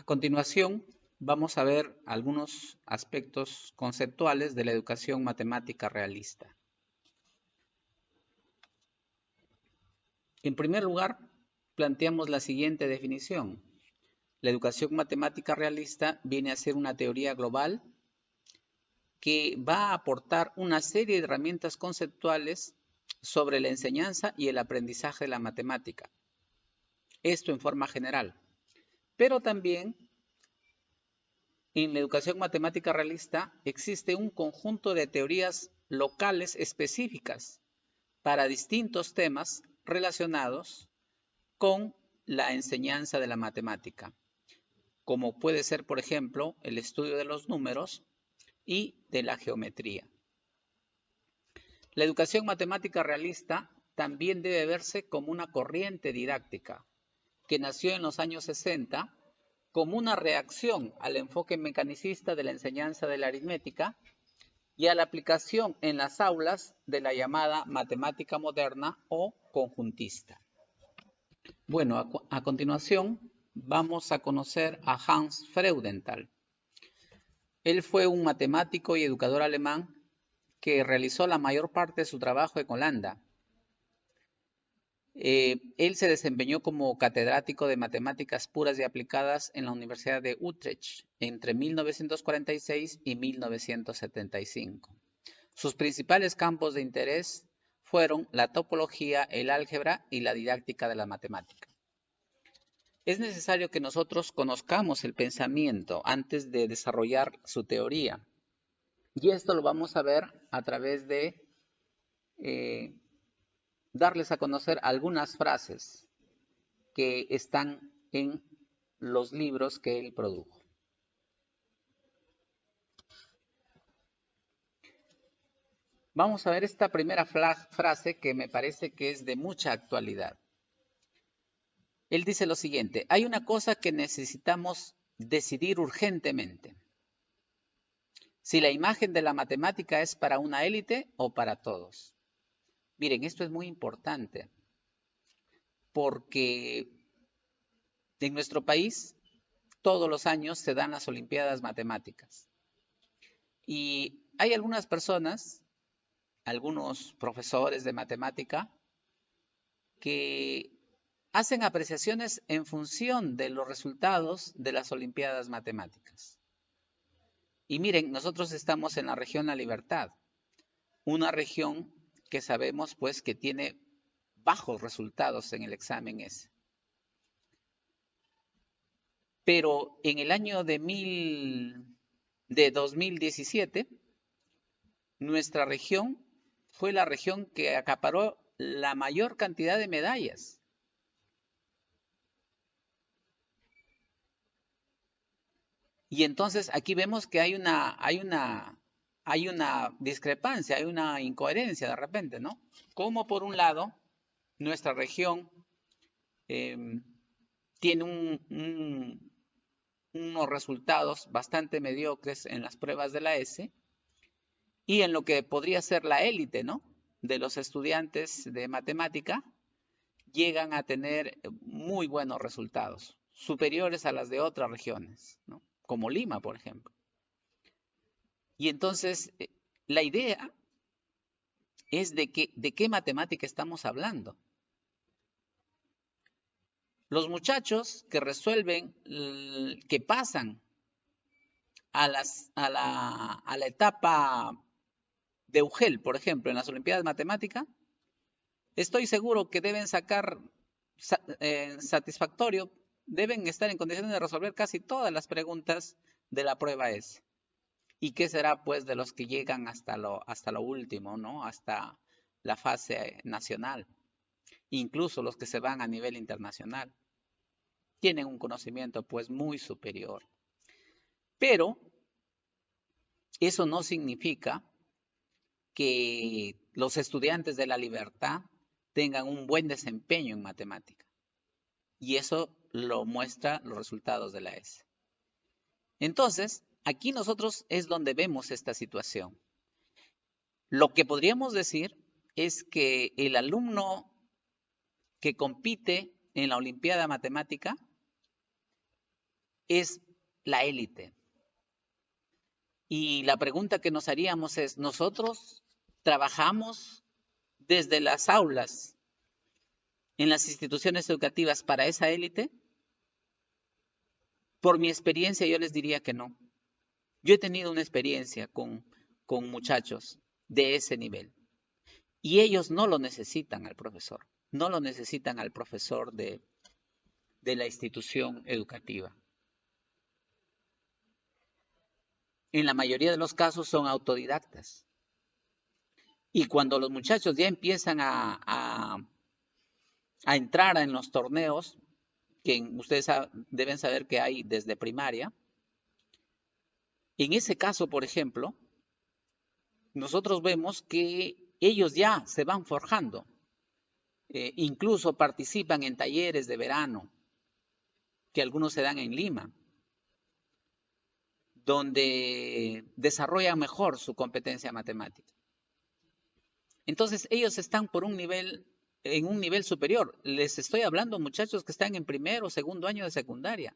continuación, vamos a ver algunos aspectos conceptuales de la educación matemática realista. En primer lugar, planteamos la siguiente definición. La educación matemática realista viene a ser una teoría global que va a aportar una serie de herramientas conceptuales sobre la enseñanza y el aprendizaje de la matemática. Esto en forma general. Pero también en la educación matemática realista existe un conjunto de teorías locales específicas para distintos temas relacionados con la enseñanza de la matemática, como puede ser, por ejemplo, el estudio de los números y de la geometría. La educación matemática realista también debe verse como una corriente didáctica que nació en los años 60 como una reacción al enfoque mecanicista de la enseñanza de la aritmética y a la aplicación en las aulas de la llamada matemática moderna o conjuntista. Bueno, a continuación vamos a conocer a Hans Freudenthal. Él fue un matemático y educador alemán que realizó la mayor parte de su trabajo en Holanda. Él se desempeñó como catedrático de matemáticas puras y aplicadas en la Universidad de Utrecht entre 1946 y 1975. Sus principales campos de interés fueron la topología, el álgebra y la didáctica de la matemática. Es necesario que nosotros conozcamos el pensamiento antes de desarrollar su teoría. Y esto lo vamos a ver a través de darles a conocer algunas frases que están en los libros que él produjo. Vamos a ver esta primera frase que me parece que es de mucha actualidad. Él dice lo siguiente: hay una cosa que necesitamos decidir urgentemente. Si la imagen de la matemática es para una élite o para todos. Miren, esto es muy importante porque en nuestro país todos los años se dan las Olimpiadas Matemáticas. Y hay algunas personas, algunos profesores de matemática, que hacen apreciaciones en función de los resultados de las Olimpiadas Matemáticas. Y miren, nosotros estamos en la región La Libertad, una región que sabemos pues que tiene bajos resultados en el examen ese. Pero en el año de 2017, nuestra región fue la región que acaparó la mayor cantidad de medallas. Y entonces aquí vemos que hay una discrepancia, hay una incoherencia de repente, ¿no? Como por un lado, nuestra región tiene unos resultados bastante mediocres en las pruebas de la S y en lo que podría ser la élite, ¿no?, de los estudiantes de matemática, llegan a tener muy buenos resultados, superiores a las de otras regiones, ¿no?, como Lima, por ejemplo. Y entonces, la idea es de qué matemática estamos hablando. Los muchachos que resuelven, que pasan a la etapa de UGEL, por ejemplo, en las Olimpiadas de Matemática, estoy seguro que deben sacar satisfactorio, deben estar en condiciones de resolver casi todas las preguntas de la prueba S. ¿Y qué será pues de los que llegan hasta lo último, ¿no?, hasta la fase nacional? Incluso los que se van a nivel internacional tienen un conocimiento pues muy superior. Pero eso no significa que los estudiantes de La Libertad tengan un buen desempeño en matemática. Y eso lo muestra los resultados de la S. Entonces, aquí nosotros es donde vemos esta situación. Lo que podríamos decir es que el alumno que compite en la Olimpiada Matemática es la élite. Y la pregunta que nos haríamos es, ¿nosotros trabajamos desde las aulas en las instituciones educativas para esa élite? Por mi experiencia yo les diría que no. Yo he tenido una experiencia con muchachos de ese nivel y ellos no lo necesitan al profesor, no lo necesitan al profesor de la institución educativa. En la mayoría de los casos son autodidactas. Y cuando los muchachos ya empiezan a entrar en los torneos, que ustedes deben saber que hay desde primaria, en ese caso, por ejemplo, nosotros vemos que ellos ya se van forjando. Incluso participan en talleres de verano, que algunos se dan en Lima, donde desarrollan mejor su competencia matemática. Entonces, ellos están en un nivel superior. Les estoy hablando, muchachos, que están en primero o segundo año de secundaria.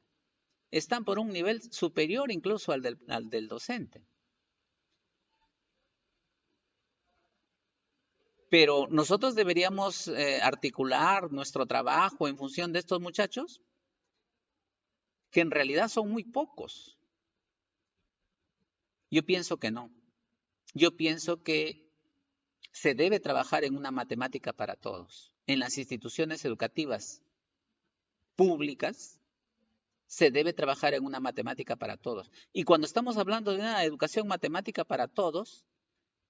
Están por un nivel superior incluso al del docente. Pero nosotros deberíamos articular nuestro trabajo en función de estos muchachos, que en realidad son muy pocos. Yo pienso que no. Yo pienso que se debe trabajar en una matemática para todos. En las instituciones educativas públicas se debe trabajar en una matemática para todos. Y cuando estamos hablando de una educación matemática para todos,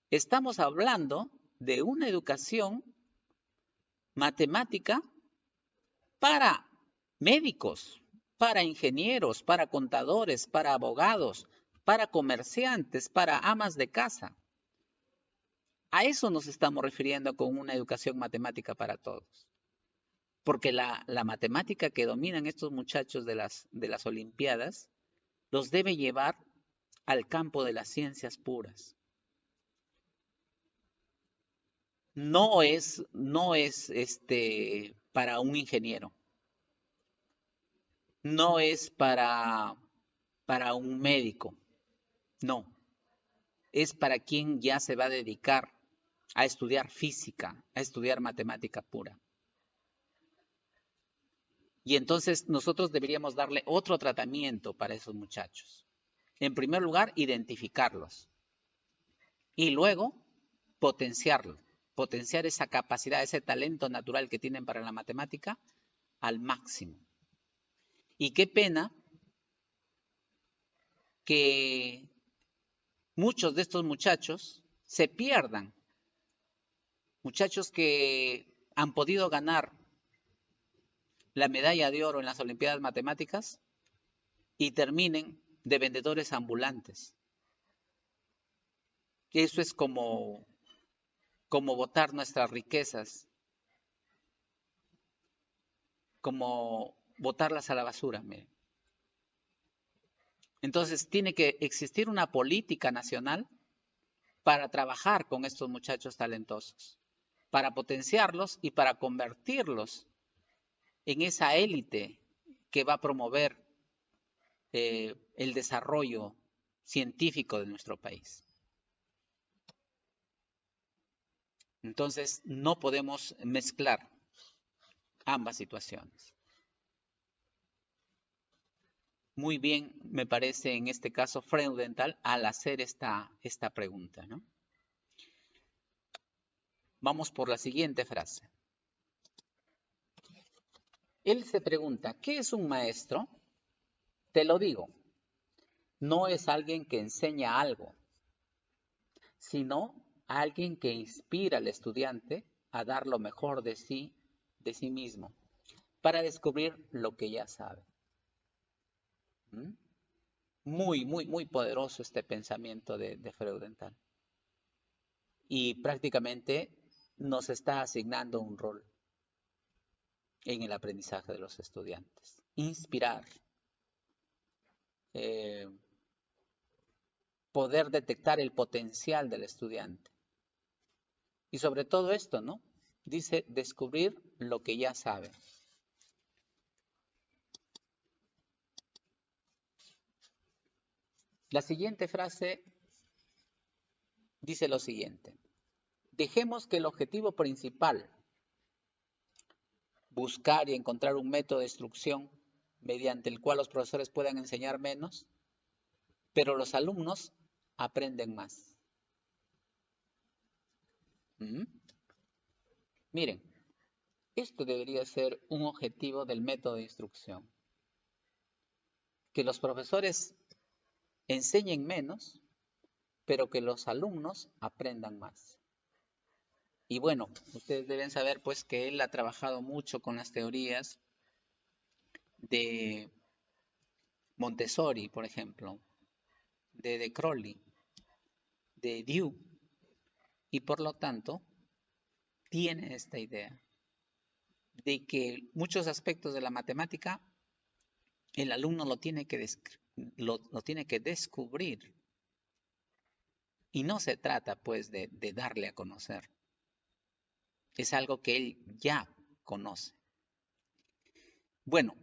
estamos hablando de una educación matemática para médicos, para ingenieros, para contadores, para abogados, para comerciantes, para amas de casa. A eso nos estamos refiriendo con una educación matemática para todos. Porque la matemática que dominan estos muchachos de las Olimpiadas los debe llevar al campo de las ciencias puras. No es para un ingeniero, no es para un médico, no, es para quien ya se va a dedicar a estudiar física, a estudiar matemática pura. Y entonces nosotros deberíamos darle otro tratamiento para esos muchachos. En primer lugar, identificarlos y luego potenciarlo, potenciar esa capacidad, ese talento natural que tienen para la matemática al máximo. Y qué pena que muchos de estos muchachos se pierdan, muchachos que han podido ganar la medalla de oro en las Olimpiadas Matemáticas y terminen de vendedores ambulantes. Eso es como botar nuestras riquezas, como botarlas a la basura. Miren. Entonces tiene que existir una política nacional para trabajar con estos muchachos talentosos, para potenciarlos y para convertirlos en esa élite que va a promover el desarrollo científico de nuestro país. Entonces, no podemos mezclar ambas situaciones. Muy bien, me parece en este caso Freudenthal al hacer esta pregunta, ¿no? Vamos por la siguiente frase. Él se pregunta, ¿qué es un maestro? Te lo digo, no es alguien que enseña algo, sino alguien que inspira al estudiante a dar lo mejor de sí mismo, para descubrir lo que ya sabe. ¿Mm? Muy, muy, muy poderoso este pensamiento de Freudenthal. Y prácticamente nos está asignando un rol en el aprendizaje de los estudiantes. Inspirar. Poder detectar el potencial del estudiante. Y sobre todo esto, ¿no? Dice descubrir lo que ya sabe. La siguiente frase dice lo siguiente. Dejemos que el objetivo principal, buscar y encontrar un método de instrucción mediante el cual los profesores puedan enseñar menos, pero los alumnos aprenden más. ¿Mm? Miren, esto debería ser un objetivo del método de instrucción. Que los profesores enseñen menos, pero que los alumnos aprendan más. Y bueno, ustedes deben saber pues que él ha trabajado mucho con las teorías de Montessori, por ejemplo, de Crowley, de Dewey, y por lo tanto tiene esta idea de que muchos aspectos de la matemática el alumno lo tiene que, lo tiene que descubrir. Y no se trata pues de darle a conocer. Es algo que él ya conoce. Bueno,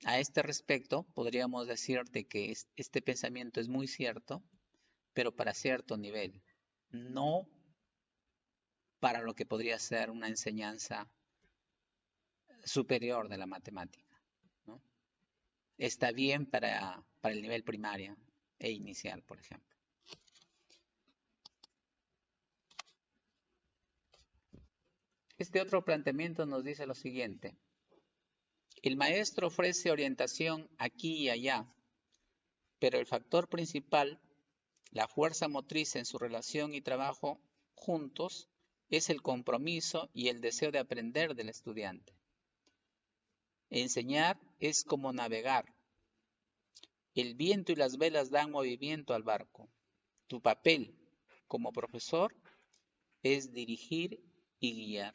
a este respecto podríamos decirte que este pensamiento es muy cierto, pero para cierto nivel, no para lo que podría ser una enseñanza superior de la matemática, ¿no? Está bien para el nivel primario e inicial, por ejemplo. Este otro planteamiento nos dice lo siguiente. El maestro ofrece orientación aquí y allá, pero el factor principal, la fuerza motriz en su relación y trabajo juntos, es el compromiso y el deseo de aprender del estudiante. Enseñar es como navegar. El viento y las velas dan movimiento al barco. Tu papel como profesor es dirigir y guiar.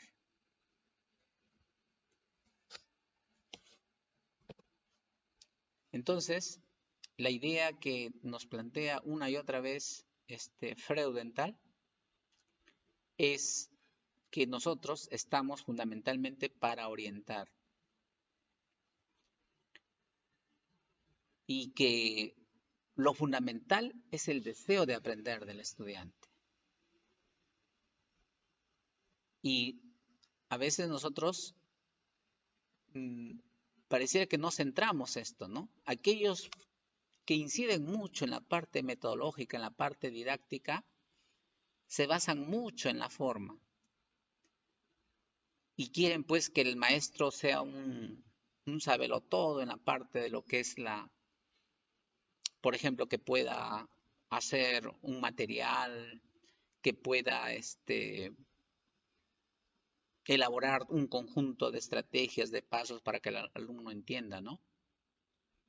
Entonces, la idea que nos plantea una y otra vez Freudenthal es que nosotros estamos fundamentalmente para orientar y que lo fundamental es el deseo de aprender del estudiante. Y a veces nosotros pareciera que no centramos esto, ¿no? Aquellos que inciden mucho en la parte metodológica, en la parte didáctica, se basan mucho en la forma y quieren pues que el maestro sea un sabelotodo en la parte de lo que es por ejemplo, que pueda hacer un material, que pueda elaborar un conjunto de estrategias, de pasos para que el alumno entienda, ¿no?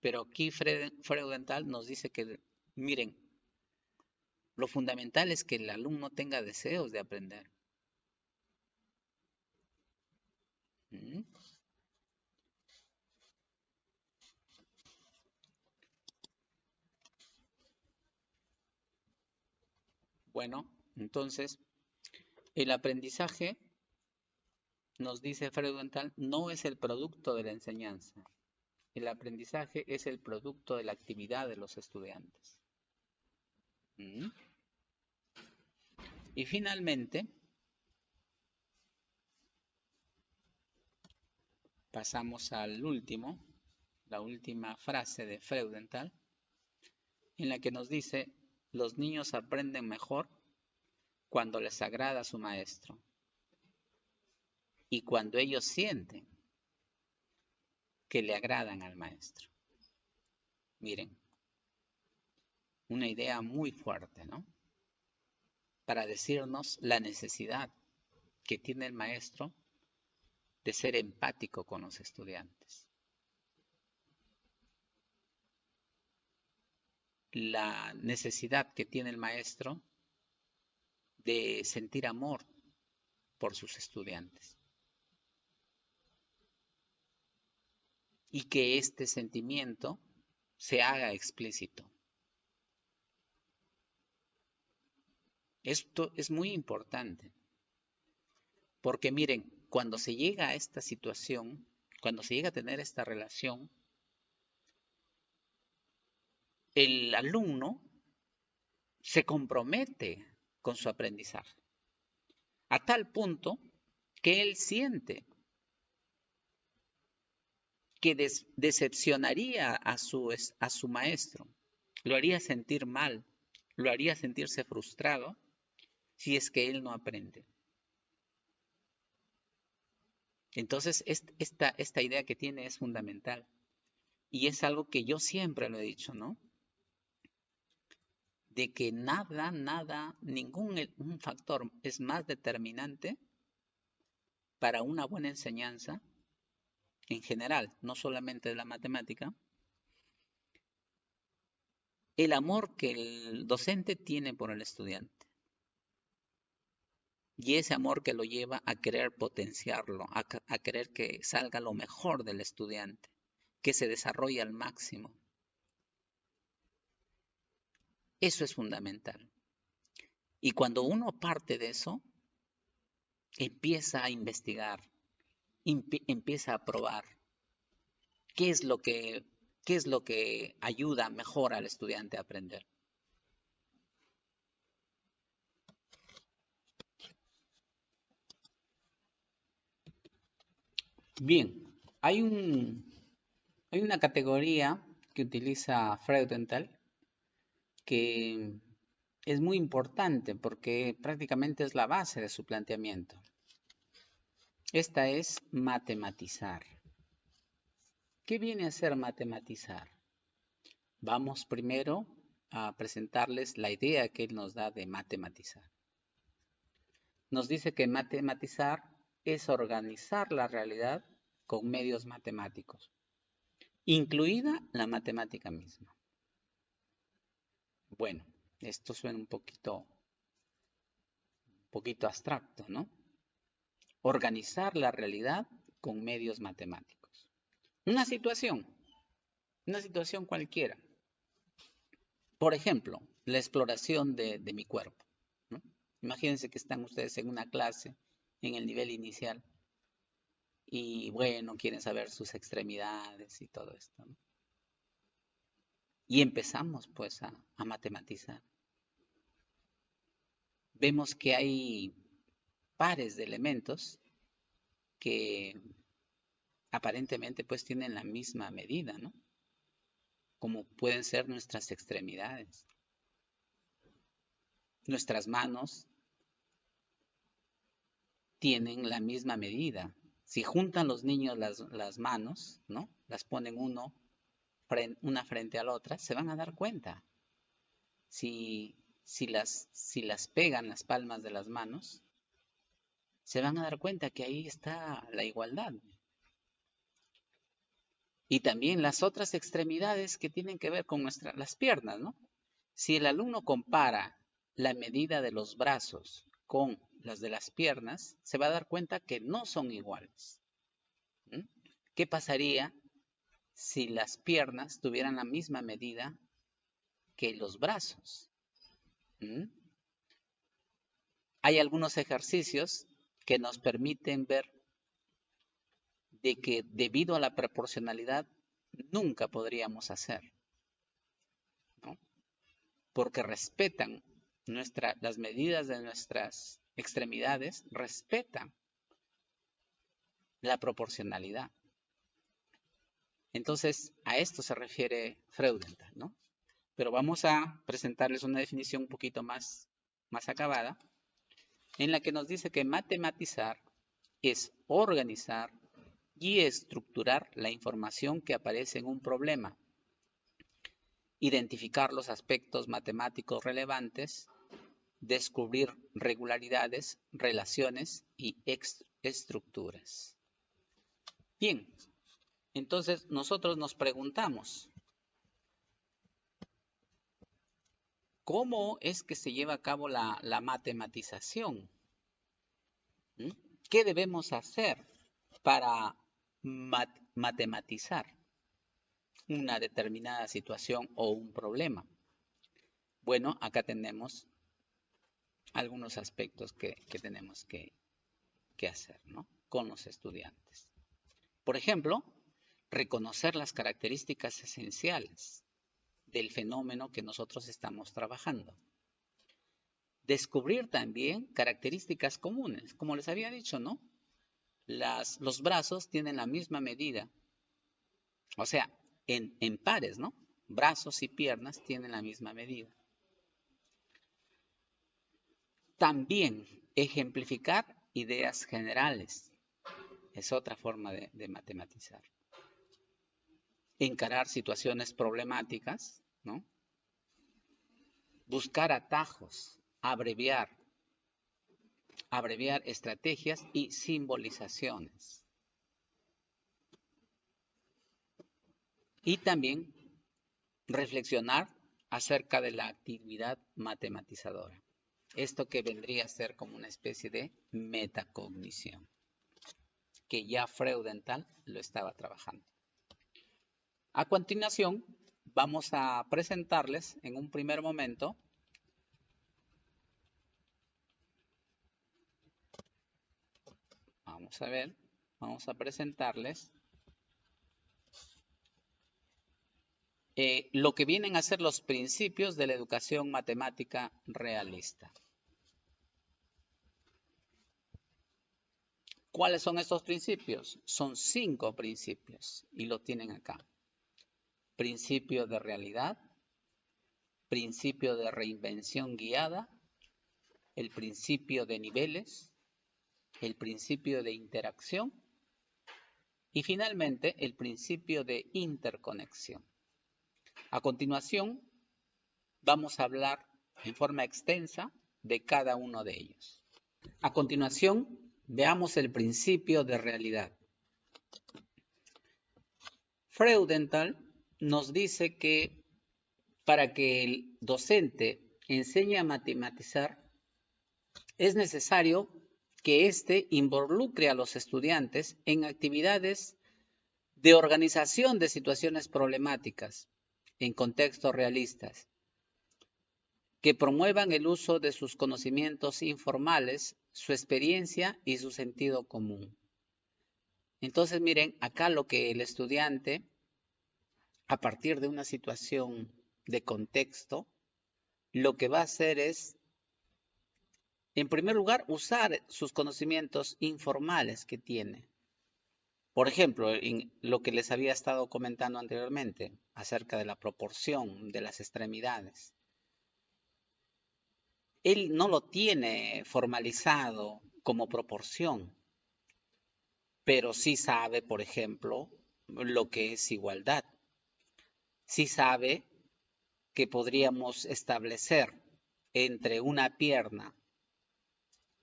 Pero aquí Freudenthal nos dice que, miren, lo fundamental es que el alumno tenga deseos de aprender. ¿Mm? Bueno, entonces, el aprendizaje, nos dice Freudenthal, no es el producto de la enseñanza. El aprendizaje es el producto de la actividad de los estudiantes. ¿Mm? Y finalmente, pasamos al último, la última frase de Freudenthal, en la que nos dice, los niños aprenden mejor cuando les agrada su maestro y cuando ellos sienten que le agradan al maestro. Miren, una idea muy fuerte, ¿no? Para decirnos la necesidad que tiene el maestro de ser empático con los estudiantes. La necesidad que tiene el maestro de sentir amor por sus estudiantes. Y que este sentimiento se haga explícito. Esto es muy importante, porque miren, cuando se llega a esta situación, cuando se llega a tener esta relación, el alumno se compromete con su aprendizaje, a tal punto que él siente que decepcionaría a su maestro, lo haría sentir mal, lo haría sentirse frustrado si es que él no aprende. Entonces, esta idea que tiene es fundamental y es algo que yo siempre lo he dicho, ¿no? De que ningún un factor es más determinante para una buena enseñanza en general, no solamente de la matemática, el amor que el docente tiene por el estudiante. Y ese amor que lo lleva a querer potenciarlo, a querer que salga lo mejor del estudiante, que se desarrolle al máximo. Eso es fundamental. Y cuando uno parte de eso, empieza a investigar, empieza a probar qué es lo que ayuda mejor al estudiante a aprender. Bien, hay una categoría que utiliza Freudenthal que es muy importante porque prácticamente es la base de su planteamiento. Esta es matematizar. ¿Qué viene a ser matematizar? Vamos primero a presentarles la idea que él nos da de matematizar. Nos dice que matematizar es organizar la realidad con medios matemáticos, incluida la matemática misma. Bueno, esto suena un poquito abstracto, ¿no? Organizar la realidad con medios matemáticos. Una situación cualquiera. Por ejemplo, la exploración de mi cuerpo, ¿no? Imagínense que están ustedes en una clase en el nivel inicial y bueno, quieren saber sus extremidades y todo esto, ¿no? Y empezamos pues a matematizar. Vemos que hay pares de elementos que aparentemente pues tienen la misma medida, ¿no? Como pueden ser nuestras extremidades. Nuestras manos tienen la misma medida. Si juntan los niños las manos, ¿no? Las ponen una frente a la otra, se van a dar cuenta. Si las pegan las palmas de las manos, se van a dar cuenta que ahí está la igualdad. Y también las otras extremidades que tienen que ver con las piernas, ¿no? Si el alumno compara la medida de los brazos con las de las piernas, se va a dar cuenta que no son iguales. ¿Mm? ¿Qué pasaría si las piernas tuvieran la misma medida que los brazos? ¿Mm? Hay algunos ejercicios que nos permiten ver de que debido a la proporcionalidad nunca podríamos hacer, ¿no? Porque respetan las medidas de nuestras extremidades, respetan la proporcionalidad. Entonces, a esto se refiere Freudenthal, ¿no? Pero vamos a presentarles una definición un poquito más acabada, en la que nos dice que matematizar es organizar y estructurar la información que aparece en un problema, identificar los aspectos matemáticos relevantes, descubrir regularidades, relaciones y estructuras. Bien, entonces nosotros nos preguntamos, ¿cómo es que se lleva a cabo la matematización? ¿Mm? ¿Qué debemos hacer para matematizar una determinada situación o un problema? Bueno, acá tenemos algunos aspectos que tenemos que hacer, ¿no? Con los estudiantes. Por ejemplo, reconocer las características esenciales del fenómeno que nosotros estamos trabajando. Descubrir también características comunes, como les había dicho, ¿no? Los brazos tienen la misma medida, o sea, en pares, ¿no? Brazos y piernas tienen la misma medida. También ejemplificar ideas generales es otra forma de matematizar. Encarar situaciones problemáticas, ¿no? Buscar atajos, abreviar estrategias y simbolizaciones. Y también reflexionar acerca de la actividad matematizadora. Esto que vendría a ser como una especie de metacognición, que ya Freudenthal lo estaba trabajando. A continuación, vamos a presentarles en un primer momento vamos a presentarles lo que vienen a ser los principios de la educación matemática realista. ¿Cuáles son estos principios? Son 5 principios y lo tienen acá. Principio de realidad, principio de reinvención guiada, el principio de niveles, el principio de interacción y finalmente el principio de interconexión. A continuación, vamos a hablar en forma extensa de cada uno de ellos. A continuación, veamos el principio de realidad. Freudenthal nos dice que para que el docente enseñe a matematizar, es necesario que éste involucre a los estudiantes en actividades de organización de situaciones problemáticas en contextos realistas, que promuevan el uso de sus conocimientos informales, su experiencia y su sentido común. Entonces, miren, acá lo que el estudiante, a partir de una situación de contexto, lo que va a hacer es, en primer lugar, usar sus conocimientos informales que tiene. Por ejemplo, en lo que les había estado comentando anteriormente, acerca de la proporción de las extremidades. Él no lo tiene formalizado como proporción, pero sí sabe, por ejemplo, lo que es igualdad. Sí sabe que podríamos establecer entre una pierna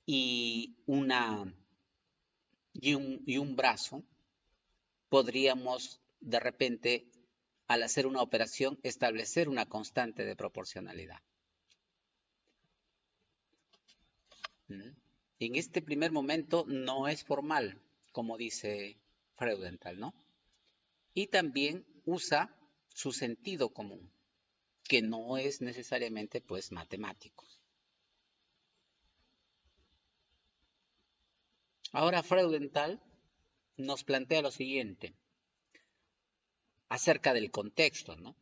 y un brazo, podríamos de repente, al hacer una operación, establecer una constante de proporcionalidad. En este primer momento no es formal, como dice Freudenthal, ¿no? Y también usa su sentido común, que no es necesariamente, pues, matemático. Ahora Freudenthal nos plantea lo siguiente acerca del contexto, ¿no?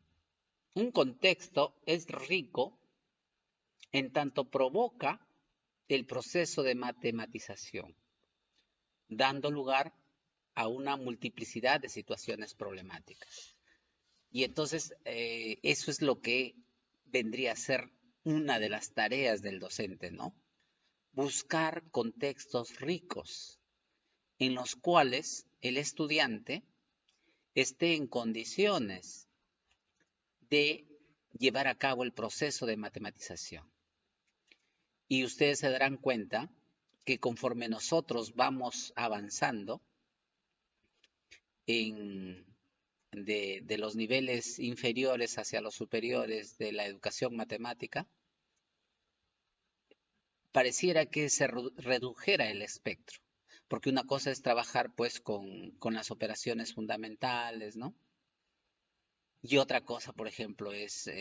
Un contexto es rico en tanto provoca el proceso de matematización, dando lugar a una multiplicidad de situaciones problemáticas. Y entonces eso es lo que vendría a ser una de las tareas del docente, ¿no? Buscar contextos ricos en los cuales el estudiante esté en condiciones de llevar a cabo el proceso de matematización. Y ustedes se darán cuenta que conforme nosotros vamos avanzando de los niveles inferiores hacia los superiores de la educación matemática, pareciera que se redujera el espectro, porque una cosa es trabajar pues con las operaciones fundamentales, ¿no? Y otra cosa, por ejemplo, es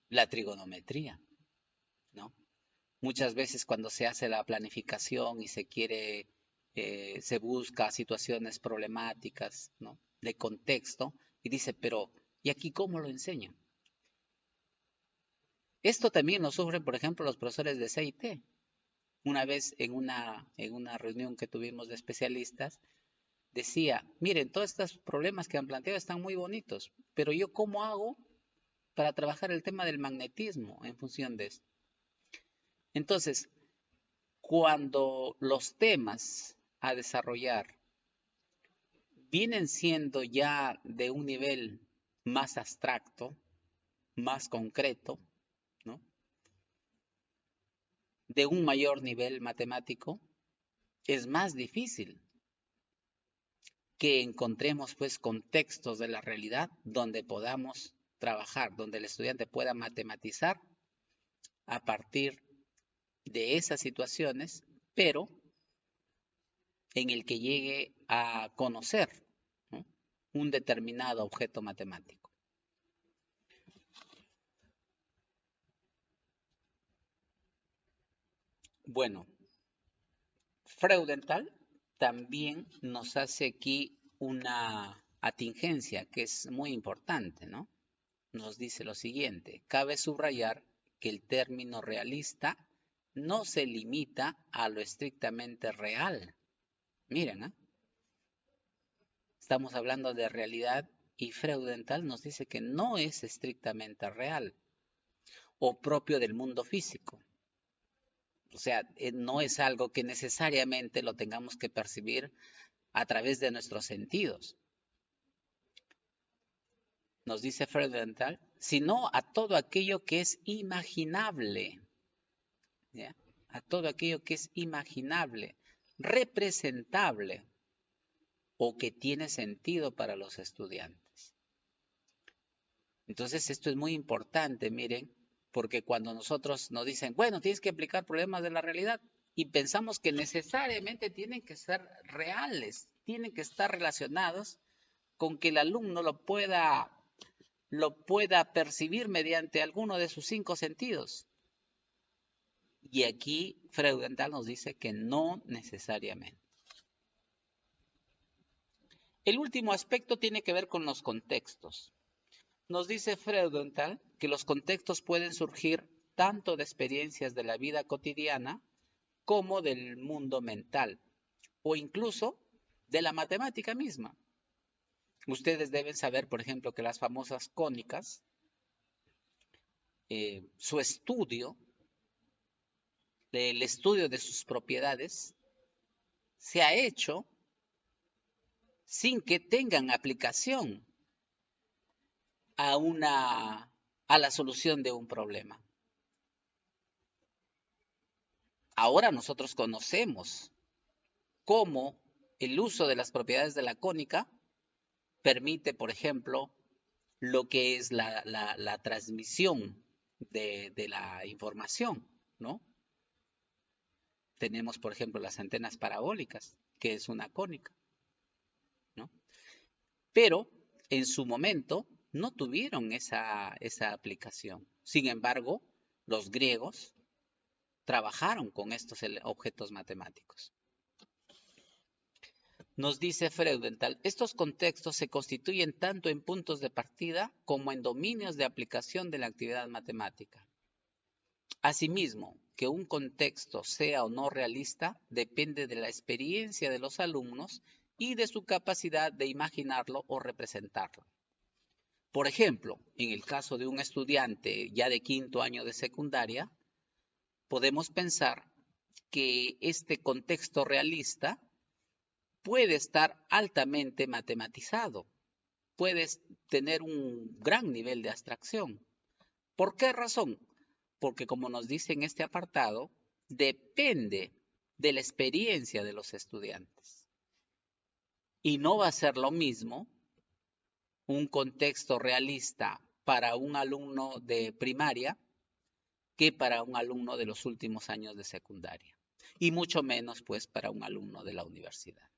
la trigonometría, ¿no? Muchas veces cuando se hace la planificación y se busca situaciones problemáticas, ¿no? De contexto, y dice, pero ¿y aquí cómo lo enseñan? Esto también lo sufren, por ejemplo, los profesores de CIT. Una vez en una reunión que tuvimos de especialistas, decía, miren, todos estos problemas que han planteado están muy bonitos, pero yo ¿cómo hago para trabajar el tema del magnetismo en función de esto? Entonces, cuando los temas a desarrollar vienen siendo ya de un nivel más abstracto, más concreto, ¿no? De un mayor nivel matemático, es más difícil que encontremos pues contextos de la realidad donde podamos trabajar, donde el estudiante pueda matematizar a partir de esas situaciones, pero en el que llegue a conocer, ¿no?, un determinado objeto matemático. Bueno, Freudenthal también nos hace aquí una atingencia que es muy importante, ¿no? Nos dice lo siguiente: cabe subrayar que el término realista no se limita a lo estrictamente real. Miren, ¿eh? Estamos hablando de realidad y Freudenthal nos dice que no es estrictamente real o propio del mundo físico. O sea, no es algo que necesariamente lo tengamos que percibir a través de nuestros sentidos. Nos dice Freudenthal, sino a todo aquello que es imaginable, ¿ya? A todo aquello que es imaginable, representable o que tiene sentido para los estudiantes. Entonces esto es muy importante, miren, porque cuando nosotros nos dicen, bueno, tienes que aplicar problemas de la realidad y pensamos que necesariamente tienen que ser reales, tienen que estar relacionados con que el alumno lo pueda percibir mediante alguno de sus 5 sentidos. Y aquí Freudenthal nos dice que no necesariamente. El último aspecto tiene que ver con los contextos. Nos dice Freudenthal que los contextos pueden surgir tanto de experiencias de la vida cotidiana como del mundo mental o incluso de la matemática misma. Ustedes deben saber, por ejemplo, que las famosas cónicas, su estudio, el estudio de sus propiedades, se ha hecho sin que tengan aplicación a la solución de un problema. Ahora nosotros conocemos cómo el uso de las propiedades de la cónica permite, por ejemplo, lo que es la transmisión de la información, ¿no? Tenemos, por ejemplo, las antenas parabólicas, que es una cónica, ¿no? Pero en su momento no tuvieron esa aplicación. Sin embargo, los griegos trabajaron con estos objetos matemáticos. Nos dice Freudenthal, estos contextos se constituyen tanto en puntos de partida como en dominios de aplicación de la actividad matemática. Asimismo, que un contexto sea o no realista depende de la experiencia de los alumnos y de su capacidad de imaginarlo o representarlo. Por ejemplo, en el caso de un estudiante ya de 5º año de secundaria, podemos pensar que este contexto realista puede estar altamente matematizado, puede tener un gran nivel de abstracción. ¿Por qué razón? Porque como nos dice en este apartado, depende de la experiencia de los estudiantes. Y no va a ser lo mismo un contexto realista para un alumno de primaria que para un alumno de los últimos años de secundaria. Y mucho menos, pues, para un alumno de la universidad.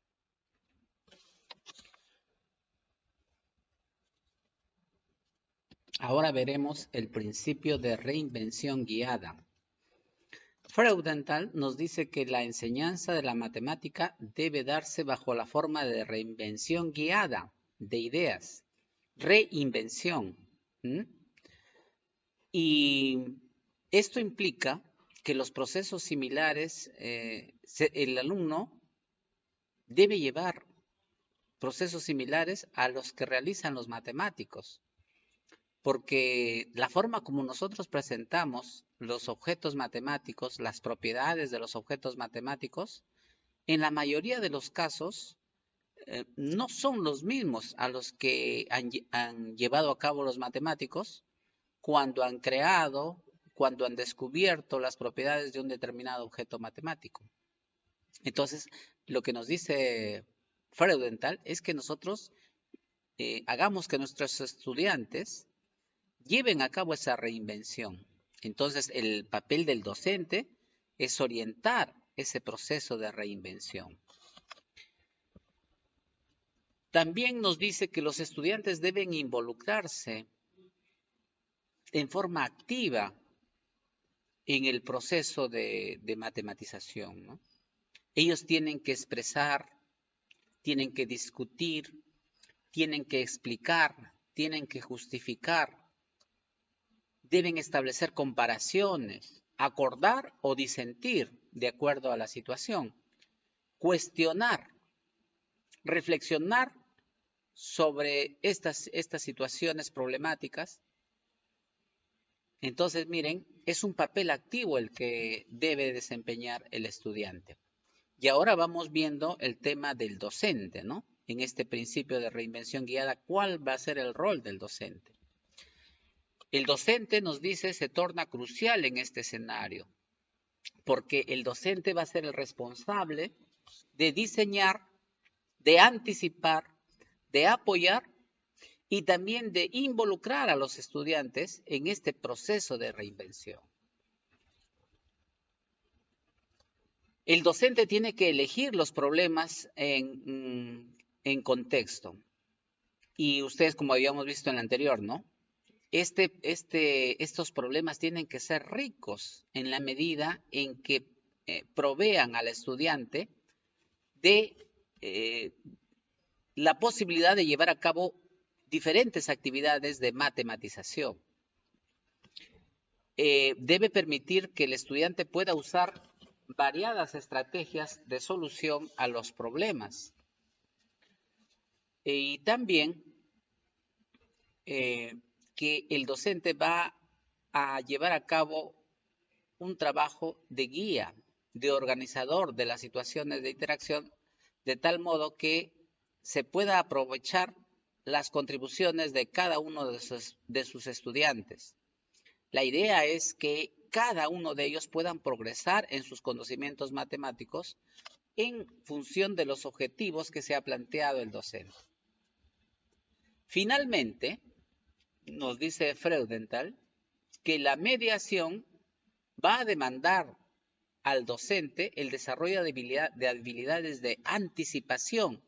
Ahora veremos el principio de reinvención guiada. Freudenthal nos dice que la enseñanza de la matemática debe darse bajo la forma de reinvención guiada de ideas. Reinvención. ¿Mm? Y Esto implica que los procesos similares, el alumno debe llevar procesos similares a los que realizan los matemáticos, porque la forma como nosotros presentamos los objetos matemáticos, las propiedades de los objetos matemáticos, en la mayoría de los casos no son los mismos a los que han llevado a cabo los matemáticos cuando han creado, cuando han descubierto las propiedades de un determinado objeto matemático. Entonces, lo que nos dice Freudenthal es que nosotros hagamos que nuestros estudiantes lleven a cabo esa reinvención. Entonces, el papel del docente es orientar ese proceso de reinvención. También nos dice que los estudiantes deben involucrarse en forma activa en el proceso de matematización, ¿no? Ellos tienen que expresar, tienen que discutir, tienen que explicar, tienen que justificar, deben establecer comparaciones, acordar o disentir de acuerdo a la situación, cuestionar, reflexionar sobre estas situaciones problemáticas. Entonces, miren, es un papel activo el que debe desempeñar el estudiante. Y ahora vamos viendo el tema del docente, ¿no? En este principio de reinvención guiada, ¿cuál va a ser el rol del docente? El docente, nos dice, se torna crucial en este escenario, porque el docente va a ser el responsable de diseñar, de anticipar, de apoyar y también de involucrar a los estudiantes en este proceso de reinvención. El docente tiene que elegir los problemas en contexto. Y ustedes, como habíamos visto en el anterior, ¿no? Estos problemas tienen que ser ricos en la medida en que provean al estudiante de la posibilidad de llevar a cabo diferentes actividades de matematización. Debe permitir que el estudiante pueda usar variadas estrategias de solución a los problemas. Y también que el docente va a llevar a cabo un trabajo de guía, de organizador de las situaciones de interacción, de tal modo que se pueda aprovechar las contribuciones de cada uno de sus estudiantes. La idea es que cada uno de ellos puedan progresar en sus conocimientos matemáticos en función de los objetivos que se ha planteado el docente. Finalmente, nos dice Freudenthal que la mediación va a demandar al docente el desarrollo de habilidades de anticipación,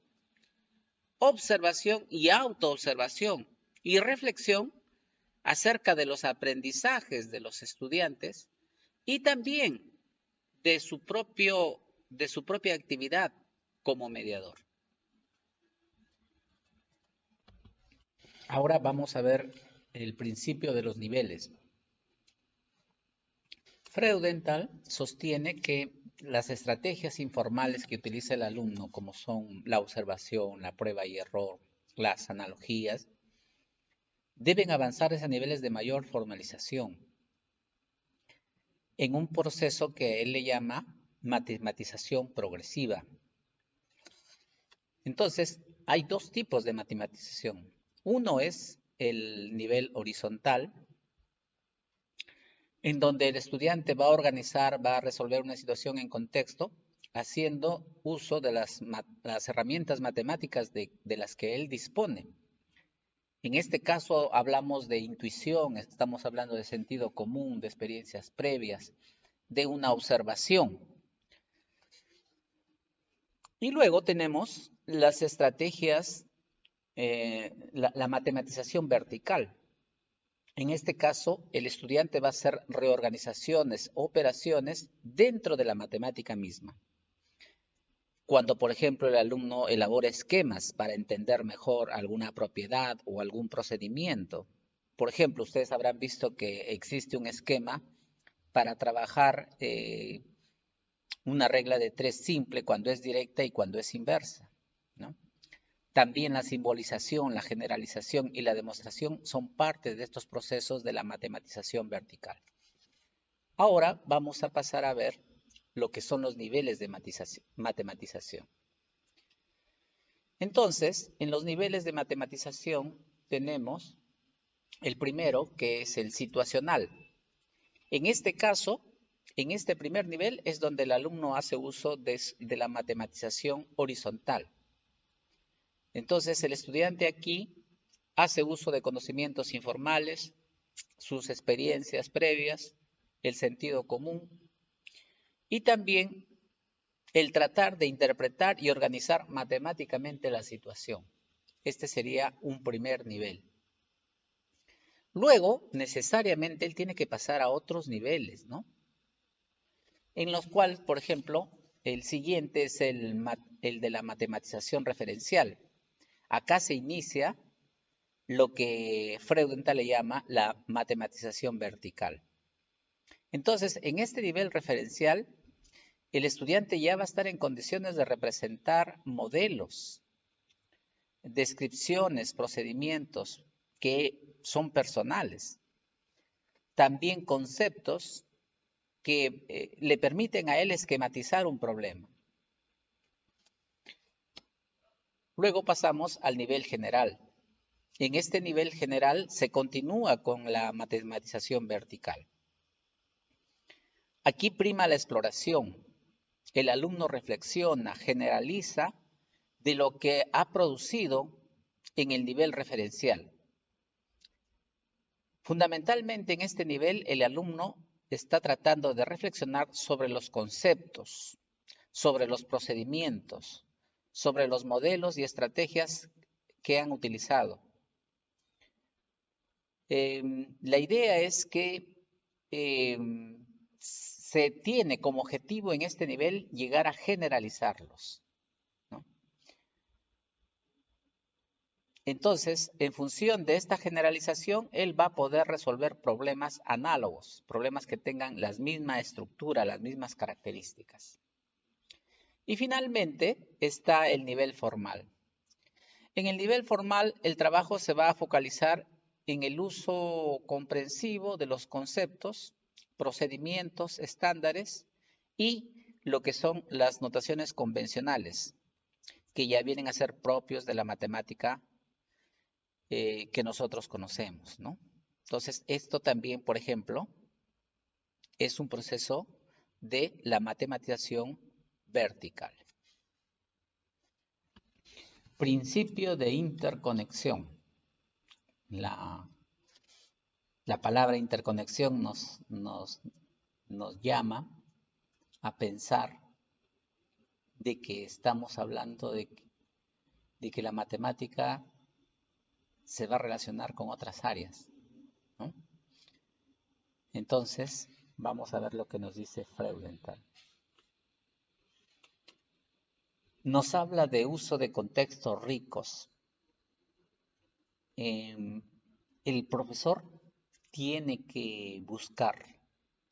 observación y autoobservación y reflexión acerca de los aprendizajes de los estudiantes y también de su propia actividad como mediador. Ahora vamos a ver el principio de los niveles. Freudenthal sostiene que las estrategias informales que utiliza el alumno, como son la observación, la prueba y error, las analogías, deben avanzar a niveles de mayor formalización en un proceso que él le llama matematización progresiva. Entonces, hay dos tipos de matematización. Uno es el nivel horizontal, en donde el estudiante va a organizar, va a resolver una situación en contexto, haciendo uso de las herramientas matemáticas de las que él dispone. En este caso hablamos de intuición, estamos hablando de sentido común, de experiencias previas, de una observación. Y luego tenemos las estrategias, la matematización vertical. En este caso, el estudiante va a hacer reorganizaciones, operaciones dentro de la matemática misma. Cuando, por ejemplo, el alumno elabora esquemas para entender mejor alguna propiedad o algún procedimiento. Por ejemplo, ustedes habrán visto que existe un esquema para trabajar una regla de 3 simple cuando es directa y cuando es inversa, ¿no? También la simbolización, la generalización y la demostración son parte de estos procesos de la matematización vertical. Ahora vamos a pasar a ver lo que son los niveles de matematización. Entonces, en los niveles de matematización tenemos el primero, que es el situacional. En este caso, en este primer nivel es donde el alumno hace uso de la matematización horizontal. Entonces, el estudiante aquí hace uso de conocimientos informales, sus experiencias previas, el sentido común y también el tratar de interpretar y organizar matemáticamente la situación. Este sería un primer nivel. Luego, necesariamente, él tiene que pasar a otros niveles, ¿no? En los cuales, por ejemplo, el siguiente es el de la matematización referencial. Acá se inicia lo que Freudenthal le llama la matematización vertical. Entonces, en este nivel referencial, el estudiante ya va a estar en condiciones de representar modelos, descripciones, procedimientos que son personales. También conceptos que le permiten a él esquematizar un problema. Luego pasamos al nivel general. En este nivel general se continúa con la matematización vertical. Aquí prima la exploración. El alumno reflexiona, generaliza de lo que ha producido en el nivel referencial. Fundamentalmente en este nivel el alumno está tratando de reflexionar sobre los conceptos, sobre los procedimientos, sobre los modelos y estrategias que han utilizado. La idea es que se tiene como objetivo en este nivel llegar a generalizarlos, ¿no? Entonces, en función de esta generalización, él va a poder resolver problemas análogos, problemas que tengan la misma estructura, las mismas características. Y finalmente está el nivel formal. En el nivel formal, el trabajo se va a focalizar en el uso comprensivo de los conceptos, procedimientos, estándares y lo que son las notaciones convencionales, que ya vienen a ser propios de la matemática que nosotros conocemos, ¿no? Entonces, esto también, por ejemplo, es un proceso de la matematización vertical. Principio de interconexión. La palabra interconexión nos llama a pensar de que estamos hablando de que la matemática se va a relacionar con otras áreas, ¿no? Entonces, vamos a ver lo que nos dice Freudenthal. Nos habla de uso de contextos ricos. El profesor tiene que buscar,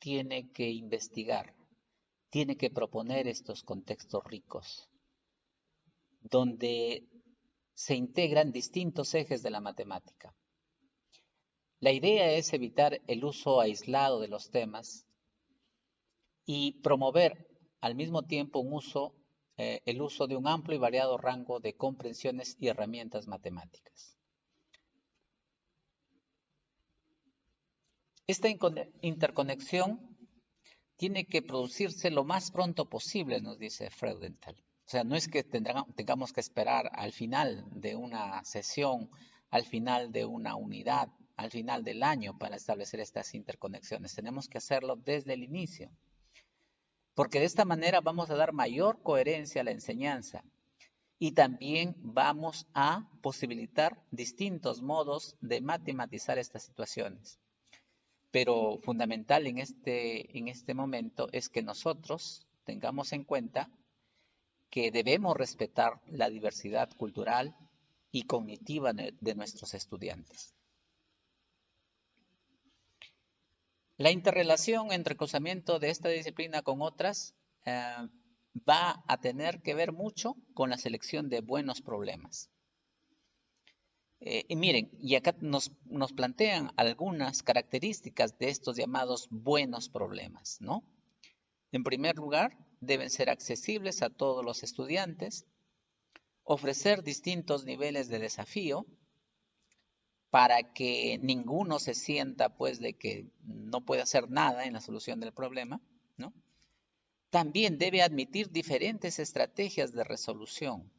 tiene que investigar, tiene que proponer estos contextos ricos, donde se integran distintos ejes de la matemática. La idea es evitar el uso aislado de los temas y promover al mismo tiempo el uso de un amplio y variado rango de comprensiones y herramientas matemáticas. Esta interconexión tiene que producirse lo más pronto posible, nos dice Freudenthal. O sea, no es que tengamos que esperar al final de una sesión, al final de una unidad, al final del año para establecer estas interconexiones. Tenemos que hacerlo desde el inicio. Porque de esta manera vamos a dar mayor coherencia a la enseñanza y también vamos a posibilitar distintos modos de matematizar estas situaciones. Pero fundamental en este momento es que nosotros tengamos en cuenta que debemos respetar la diversidad cultural y cognitiva de nuestros estudiantes. La interrelación entre el cruzamiento de esta disciplina con otras va a tener que ver mucho con la selección de buenos problemas. Y miren, y acá nos plantean algunas características de estos llamados buenos problemas, ¿no? En primer lugar, deben ser accesibles a todos los estudiantes, ofrecer distintos niveles de desafío para que ninguno se sienta pues de que no puede hacer nada en la solución del problema, ¿no? También debe admitir diferentes estrategias de resolución.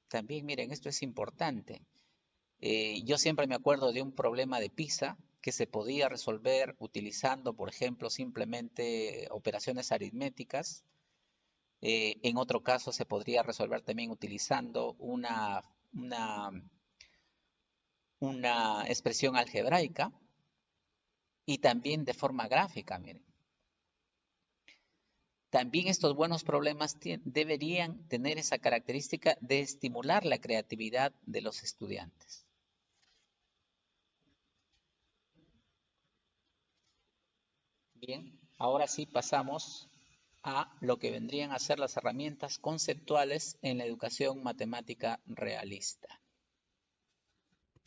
También, miren, esto es importante. Yo siempre me acuerdo de un problema de PISA que se podía resolver utilizando, por ejemplo, simplemente operaciones aritméticas. En otro caso se podría resolver también utilizando una expresión algebraica y también de forma gráfica, miren. También estos buenos problemas deberían tener esa característica de estimular la creatividad de los estudiantes. Bien, ahora sí pasamos a lo que vendrían a ser las herramientas conceptuales en la educación matemática realista.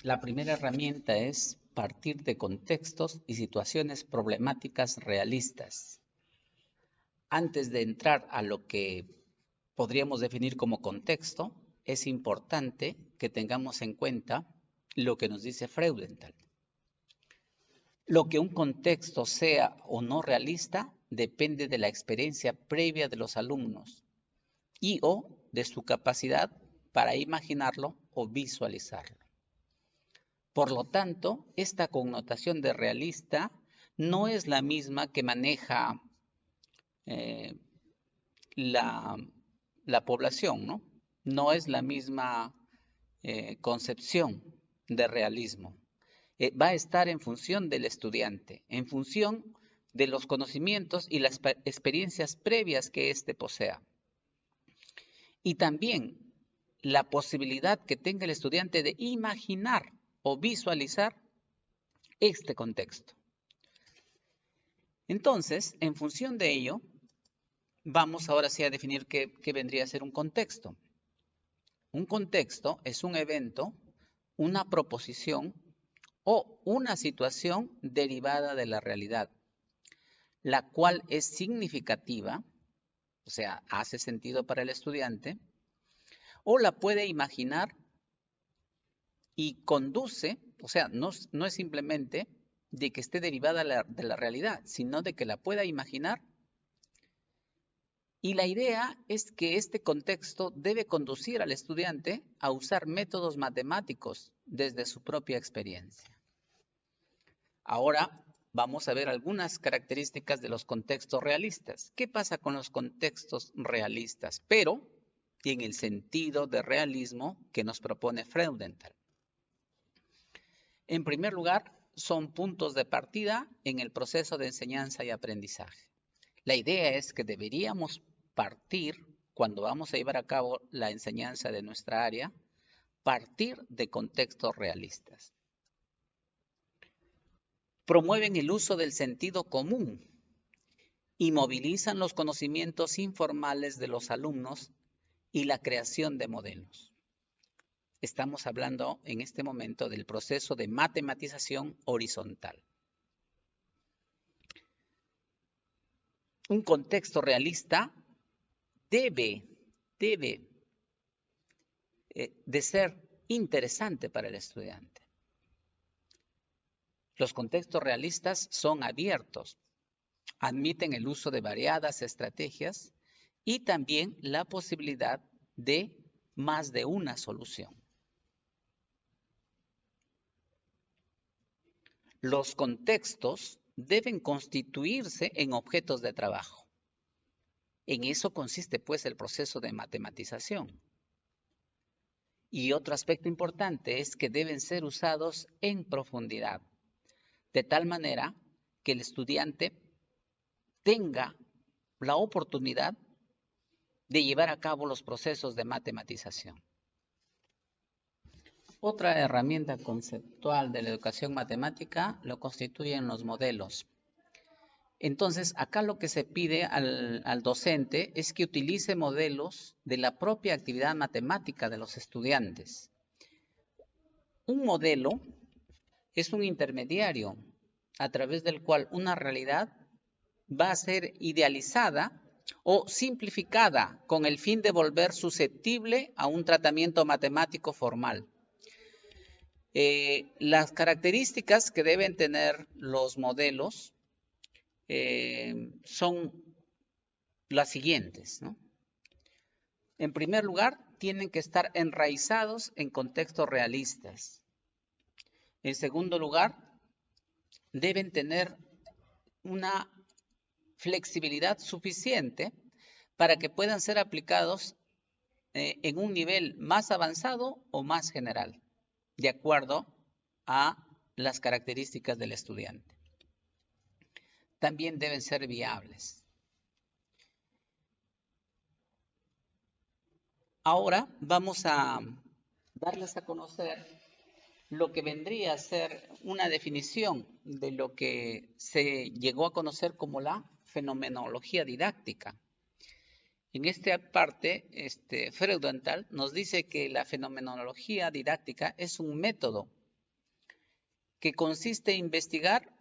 La primera herramienta es partir de contextos y situaciones problemáticas realistas. Antes de entrar a lo que podríamos definir como contexto, es importante que tengamos en cuenta lo que nos dice Freudenthal. Lo que un contexto sea o no realista depende de la experiencia previa de los alumnos y o de su capacidad para imaginarlo o visualizarlo. Por lo tanto, esta connotación de realista no es la misma que maneja la población, ¿no? No es la misma concepción de realismo. Va a estar en función del estudiante, en función de los conocimientos y las experiencias previas que éste posea. Y también la posibilidad que tenga el estudiante de imaginar o visualizar este contexto. Entonces, en función de ello, vamos ahora sí a definir qué vendría a ser un contexto. Un contexto es un evento, una proposición o una situación derivada de la realidad, la cual es significativa, o sea, hace sentido para el estudiante, o la puede imaginar y conduce, o sea, no es simplemente de que esté derivada de la realidad, sino de que la pueda imaginar. Y la idea es que este contexto debe conducir al estudiante a usar métodos matemáticos desde su propia experiencia. Ahora vamos a ver algunas características de los contextos realistas. ¿Qué pasa con los contextos realistas? Pero en el sentido de realismo que nos propone Freudenthal. En primer lugar, son puntos de partida en el proceso de enseñanza y aprendizaje. La idea es que deberíamos partir, cuando vamos a llevar a cabo la enseñanza de nuestra área, partir de contextos realistas. Promueven el uso del sentido común y movilizan los conocimientos informales de los alumnos y la creación de modelos. Estamos hablando en este momento del proceso de matematización horizontal. Un contexto realista debe de ser interesante para el estudiante. Los contextos realistas son abiertos, admiten el uso de variadas estrategias y también la posibilidad de más de una solución. Los contextos deben constituirse en objetos de trabajo. En eso consiste, pues, el proceso de matematización. Y otro aspecto importante es que deben ser usados en profundidad, de tal manera que el estudiante tenga la oportunidad de llevar a cabo los procesos de matematización. Otra herramienta conceptual de la educación matemática lo constituyen los modelos. Entonces, acá lo que se pide al docente es que utilice modelos de la propia actividad matemática de los estudiantes. Un modelo es un intermediario a través del cual una realidad va a ser idealizada o simplificada con el fin de volver susceptible a un tratamiento matemático formal. Las características que deben tener los modelos son las siguientes, ¿no? En primer lugar, tienen que estar enraizados en contextos realistas. En segundo lugar, deben tener una flexibilidad suficiente para que puedan ser aplicados en un nivel más avanzado o más general, de acuerdo a las características del estudiante. También deben ser viables. Ahora vamos a darles a conocer lo que vendría a ser una definición de lo que se llegó a conocer como la fenomenología didáctica. En esta parte, Freudenthal nos dice que la fenomenología didáctica es un método que consiste en investigar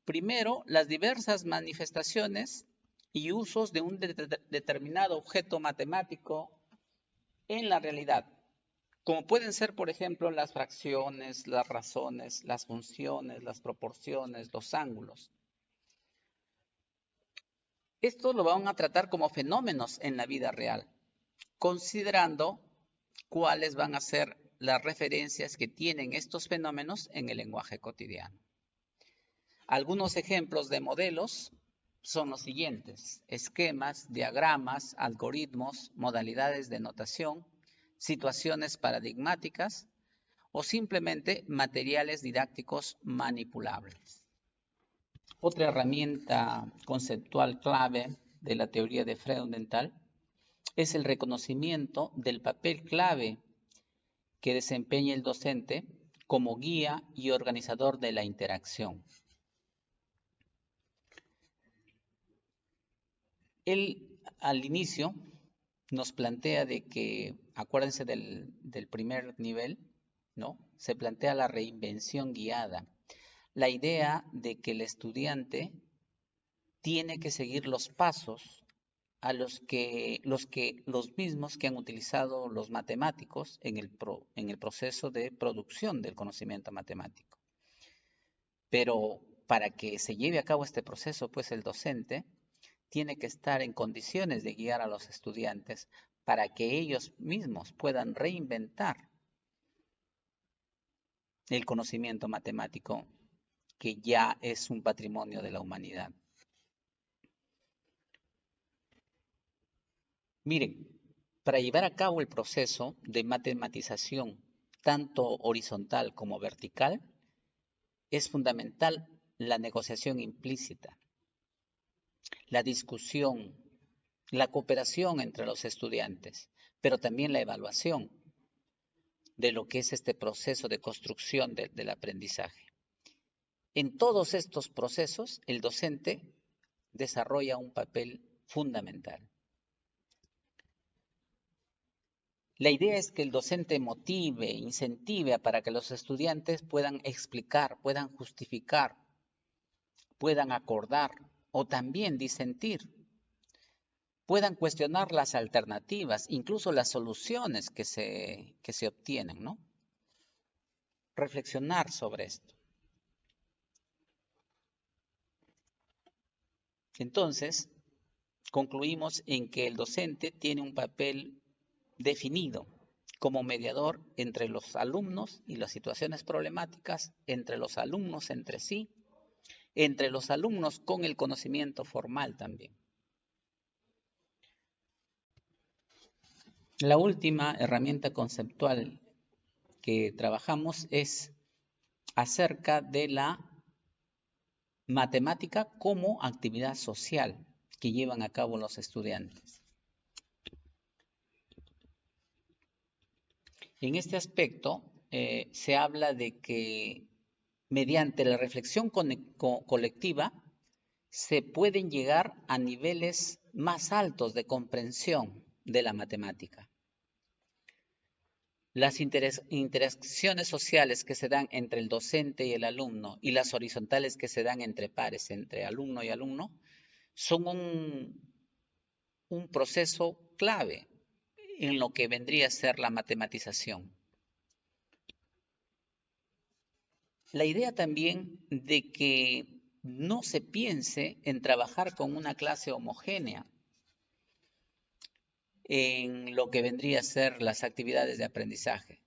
primero las diversas manifestaciones y usos de un determinado objeto matemático en la realidad, como pueden ser, por ejemplo, las fracciones, las razones, las funciones, las proporciones, los ángulos. Esto lo van a tratar como fenómenos en la vida real, considerando cuáles van a ser las referencias que tienen estos fenómenos en el lenguaje cotidiano. Algunos ejemplos de modelos son los siguientes: esquemas, diagramas, algoritmos, modalidades de notación, situaciones paradigmáticas o simplemente materiales didácticos manipulables. Otra herramienta conceptual clave de la teoría de Freudenthal es el reconocimiento del papel clave que desempeña el docente como guía y organizador de la interacción. Él al inicio nos plantea de que, acuérdense del primer nivel, ¿no? Se plantea la reinvención guiada. La idea de que el estudiante tiene que seguir los pasos a los mismos que han utilizado los matemáticos en el proceso de producción del conocimiento matemático. Pero para que se lleve a cabo este proceso, pues el docente tiene que estar en condiciones de guiar a los estudiantes para que ellos mismos puedan reinventar el conocimiento matemático que ya es un patrimonio de la humanidad. Miren, para llevar a cabo el proceso de matematización, tanto horizontal como vertical, es fundamental la negociación implícita, la discusión, la cooperación entre los estudiantes, pero también la evaluación de lo que es este proceso de construcción del aprendizaje. En todos estos procesos, el docente desarrolla un papel fundamental. La idea es que el docente motive, incentive para que los estudiantes puedan explicar, puedan justificar, puedan acordar o también disentir, puedan cuestionar las alternativas, incluso las soluciones que se obtienen, ¿no? Reflexionar sobre esto. Entonces, concluimos en que el docente tiene un papel definido como mediador entre los alumnos y las situaciones problemáticas, entre los alumnos entre sí, entre los alumnos con el conocimiento formal también. La última herramienta conceptual que trabajamos es acerca de la matemática como actividad social que llevan a cabo los estudiantes. En este aspecto se habla de que mediante la reflexión colectiva se pueden llegar a niveles más altos de comprensión de la matemática. Las interacciones sociales que se dan entre el docente y el alumno y las horizontales que se dan entre pares, entre alumno y alumno, son un proceso clave en lo que vendría a ser la matematización. La idea también de que no se piense en trabajar con una clase homogénea en lo que vendría a ser las actividades de aprendizaje,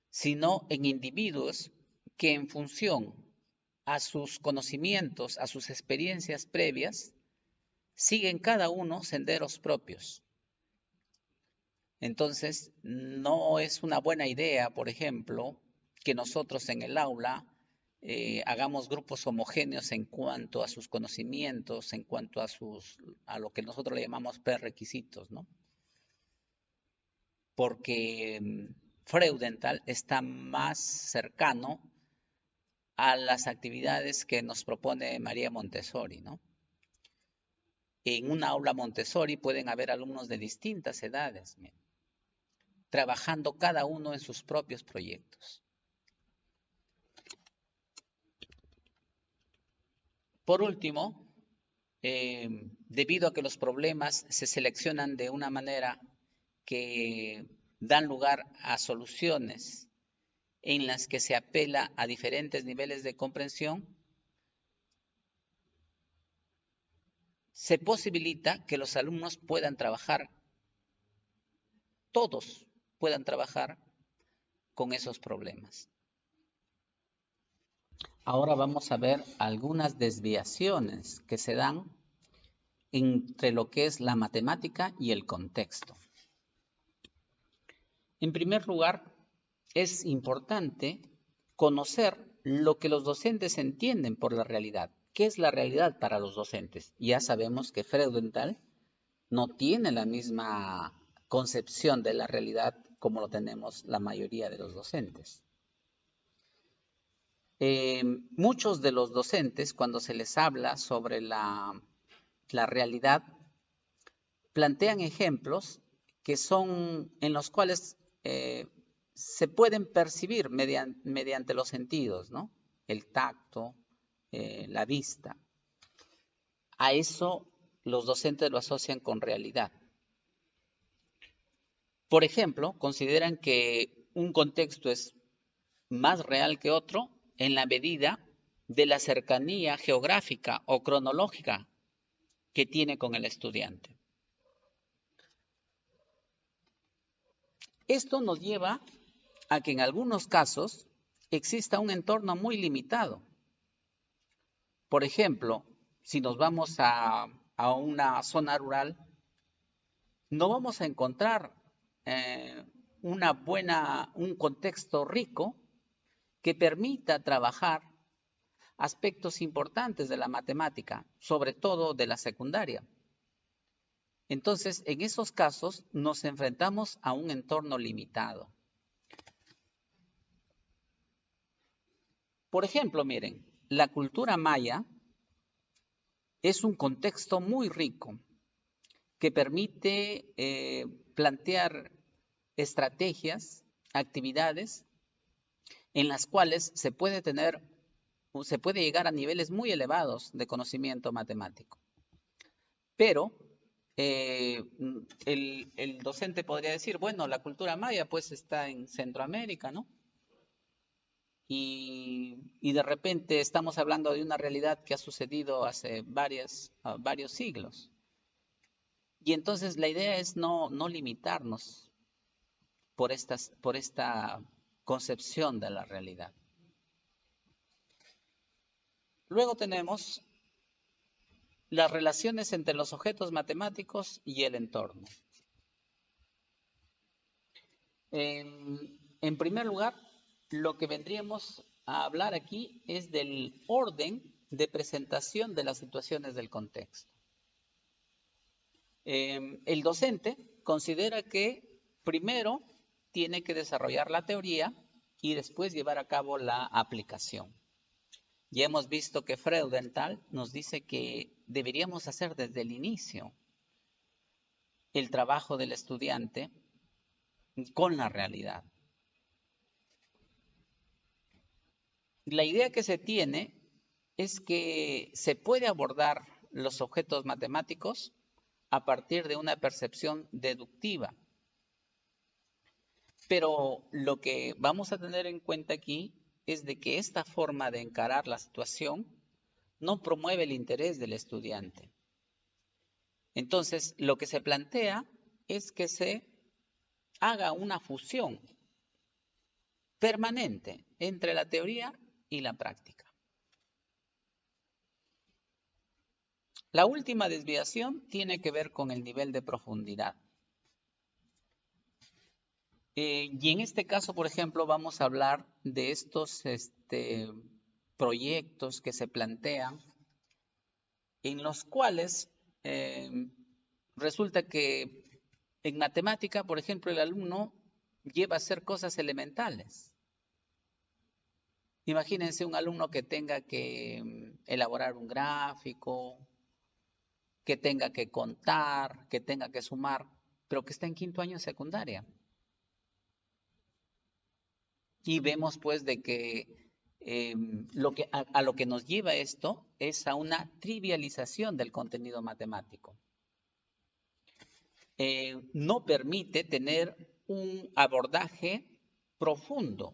sino en individuos que en función a sus conocimientos, a sus experiencias previas, siguen cada uno senderos propios. Entonces, no es una buena idea, por ejemplo, que nosotros en el aula hagamos grupos homogéneos en cuanto a sus conocimientos, en cuanto a lo que nosotros le llamamos prerequisitos, ¿no? Porque Freudenthal está más cercano a las actividades que nos propone María Montessori, ¿no? En una aula Montessori pueden haber alumnos de distintas edades, trabajando cada uno en sus propios proyectos. Por último, debido a que los problemas se seleccionan de una manera que dan lugar a soluciones en las que se apela a diferentes niveles de comprensión, se posibilita que los alumnos puedan trabajar, todos puedan trabajar con esos problemas. Ahora vamos a ver algunas desviaciones que se dan entre lo que es la matemática y el contexto. En primer lugar, es importante conocer lo que los docentes entienden por la realidad. ¿Qué es la realidad para los docentes? Ya sabemos que Freudenthal no tiene la misma concepción de la realidad como lo tenemos la mayoría de los docentes. Muchos de los docentes, cuando se les habla sobre la realidad, plantean ejemplos que son en los cuales se pueden percibir mediante los sentidos, ¿no? El tacto, la vista. A eso los docentes lo asocian con realidad. Por ejemplo, consideran que un contexto es más real que otro en la medida de la cercanía geográfica o cronológica que tiene con el estudiante. Esto nos lleva a que en algunos casos exista un entorno muy limitado. Por ejemplo, si nos vamos a una zona rural, no vamos a encontrar un contexto rico que permita trabajar aspectos importantes de la matemática, sobre todo de la secundaria. Entonces, en esos casos nos enfrentamos a un entorno limitado. Por ejemplo, miren, la cultura maya es un contexto muy rico que permite plantear estrategias, actividades en las cuales se puede llegar a niveles muy elevados de conocimiento matemático. Pero el docente podría decir, bueno, la cultura maya pues está en Centroamérica, ¿no? Y de repente estamos hablando de una realidad que ha sucedido hace varios siglos. Y entonces la idea es no limitarnos por esta concepción de la realidad. Luego tenemos las relaciones entre los objetos matemáticos y el entorno. En primer lugar, lo que vendríamos a hablar aquí es del orden de presentación de las situaciones del contexto. El docente considera que primero tiene que desarrollar la teoría y después llevar a cabo la aplicación. Ya hemos visto que Freudenthal nos dice que deberíamos hacer desde el inicio el trabajo del estudiante con la realidad. La idea que se tiene es que se puede abordar los objetos matemáticos a partir de una percepción deductiva. Pero lo que vamos a tener en cuenta aquí es de que esta forma de encarar la situación no promueve el interés del estudiante. Entonces, lo que se plantea es que se haga una fusión permanente entre la teoría y la práctica. La última desviación tiene que ver con el nivel de profundidad. Y en este caso, por ejemplo, vamos a hablar de estos proyectos que se plantean, en los cuales resulta que en matemática, por ejemplo, el alumno lleva a hacer cosas elementales. Imagínense un alumno que tenga que elaborar un gráfico, que tenga que contar, que tenga que sumar, pero que está en quinto año de secundaria. Y vemos pues de que a lo que nos lleva esto es a una trivialización del contenido matemático. No permite tener un abordaje profundo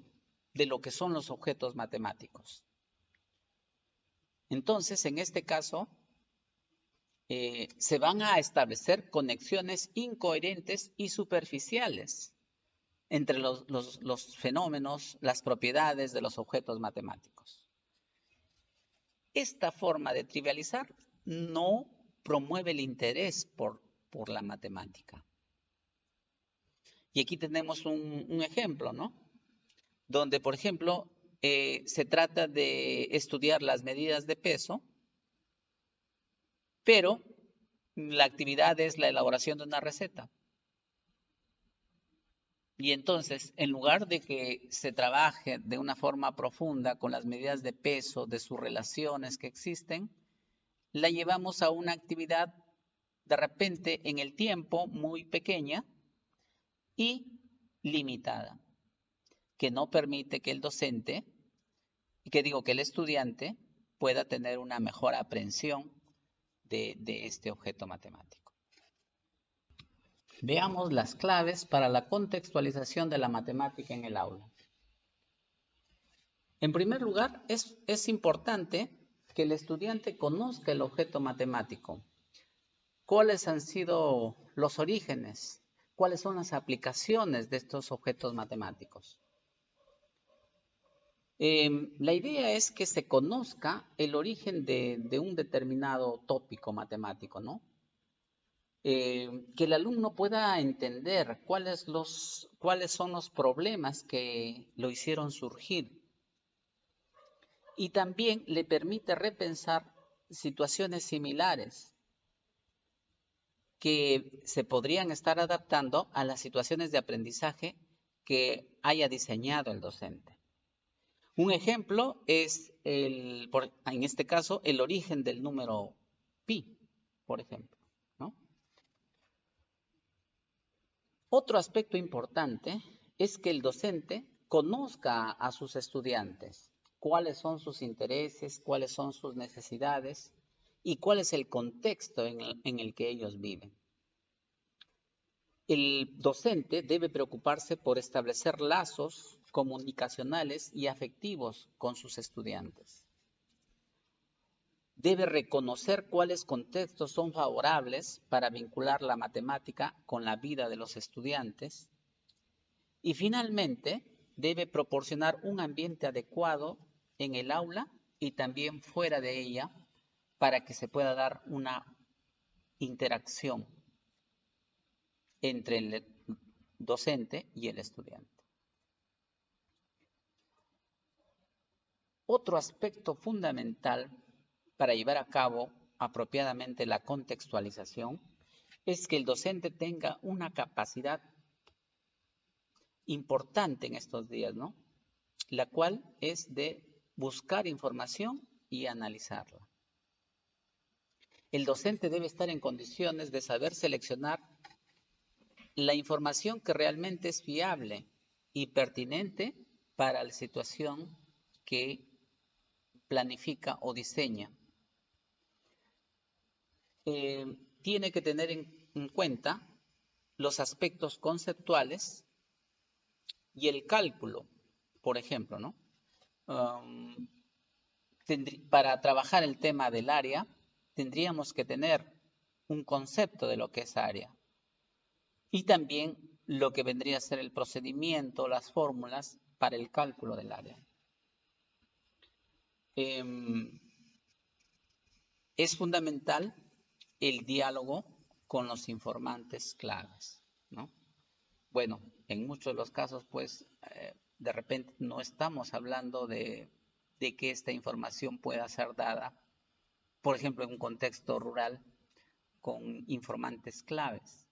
de lo que son los objetos matemáticos. Entonces, en este caso, se van a establecer conexiones incoherentes y superficiales entre los fenómenos, las propiedades de los objetos matemáticos. Esta forma de trivializar no promueve el interés por la matemática. Y aquí tenemos un ejemplo, ¿no? Donde, por ejemplo, se trata de estudiar las medidas de peso, pero la actividad es la elaboración de una receta. Y entonces, en lugar de que se trabaje de una forma profunda con las medidas de peso, de sus relaciones que existen, la llevamos a una actividad de repente en el tiempo muy pequeña y limitada, que no permite que el docente, que el estudiante pueda tener una mejor aprehensión de este objeto matemático. Veamos las claves para la contextualización de la matemática en el aula. En primer lugar, es importante que el estudiante conozca el objeto matemático. ¿Cuáles han sido los orígenes? ¿Cuáles son las aplicaciones de estos objetos matemáticos? La idea es que se conozca el origen de un determinado tópico matemático, ¿no? Que el alumno pueda entender cuáles son los problemas que lo hicieron surgir. Y también le permite repensar situaciones similares que se podrían estar adaptando a las situaciones de aprendizaje que haya diseñado el docente. Un ejemplo es, en este caso, el origen del número pi, por ejemplo, ¿no? Otro aspecto importante es que el docente conozca a sus estudiantes, cuáles son sus intereses, cuáles son sus necesidades y cuál es el contexto en el que ellos viven. El docente debe preocuparse por establecer lazos comunicacionales y afectivos con sus estudiantes. Debe reconocer cuáles contextos son favorables para vincular la matemática con la vida de los estudiantes. Y finalmente, debe proporcionar un ambiente adecuado en el aula y también fuera de ella para que se pueda dar una interacción entre el docente y el estudiante. Otro aspecto fundamental para llevar a cabo apropiadamente la contextualización es que el docente tenga una capacidad importante en estos días, ¿no? La cual es de buscar información y analizarla. El docente debe estar en condiciones de saber seleccionar la información que realmente es fiable y pertinente para la situación que planifica o diseña. Tiene que tener en cuenta los aspectos conceptuales y el cálculo, por ejemplo, ¿no? Para trabajar el tema del área, tendríamos que tener un concepto de lo que es área y también lo que vendría a ser el procedimiento, las fórmulas para el cálculo del área. Es fundamental el diálogo con los informantes claves, ¿no? Bueno, en muchos de los casos, pues, de repente no estamos hablando de que esta información pueda ser dada, por ejemplo, en un contexto rural, con informantes claves.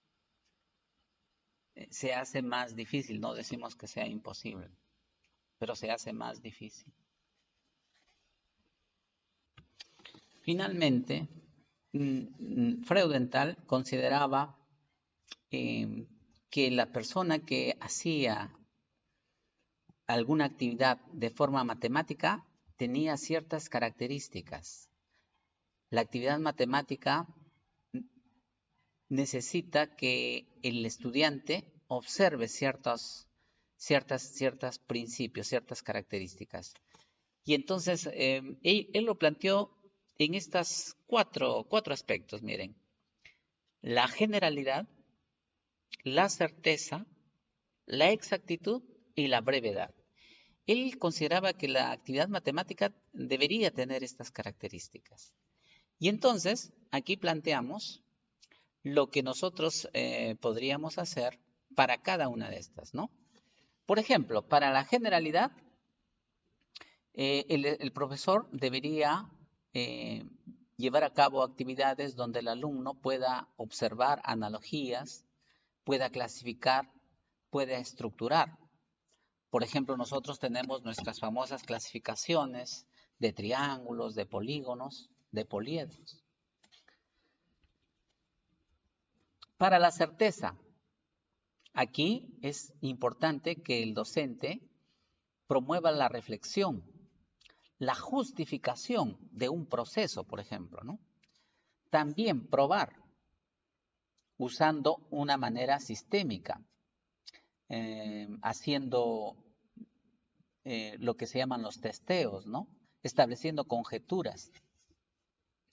Se hace más difícil, no decimos que sea imposible, pero se hace más difícil. Finalmente, Freudenthal consideraba que la persona que hacía alguna actividad de forma matemática tenía ciertas características. La actividad matemática necesita que el estudiante observe ciertos principios, ciertas características. Y entonces él lo planteó en estos cuatro aspectos, miren. La generalidad, la certeza, la exactitud y la brevedad. Él consideraba que la actividad matemática debería tener estas características. Y entonces, aquí planteamos lo que nosotros podríamos hacer para cada una de estas, ¿no? Por ejemplo, para la generalidad, el profesor debería llevar a cabo actividades donde el alumno pueda observar analogías, pueda clasificar, pueda estructurar. Por ejemplo, nosotros tenemos nuestras famosas clasificaciones de triángulos, de polígonos, de poliedros. Para la certeza, aquí es importante que el docente promueva la reflexión, la justificación de un proceso, por ejemplo, ¿no? También probar usando una manera sistémica, haciendo lo que se llaman los testeos, ¿no? Estableciendo conjeturas.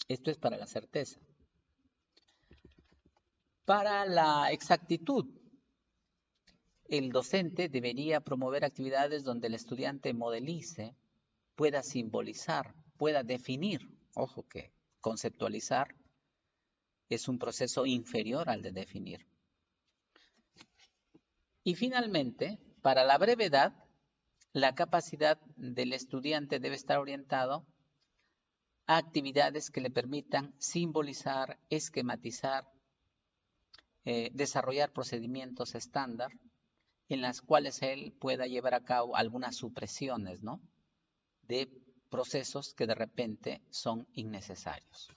Esto es para la certeza. Para la exactitud, el docente debería promover actividades donde el estudiante modelice, pueda simbolizar, pueda definir. Ojo que conceptualizar es un proceso inferior al de definir. Y finalmente, para la brevedad, la capacidad del estudiante debe estar orientado a actividades que le permitan simbolizar, esquematizar, desarrollar procedimientos estándar en las cuales él pueda llevar a cabo algunas supresiones, ¿no?, de procesos que de repente son innecesarios.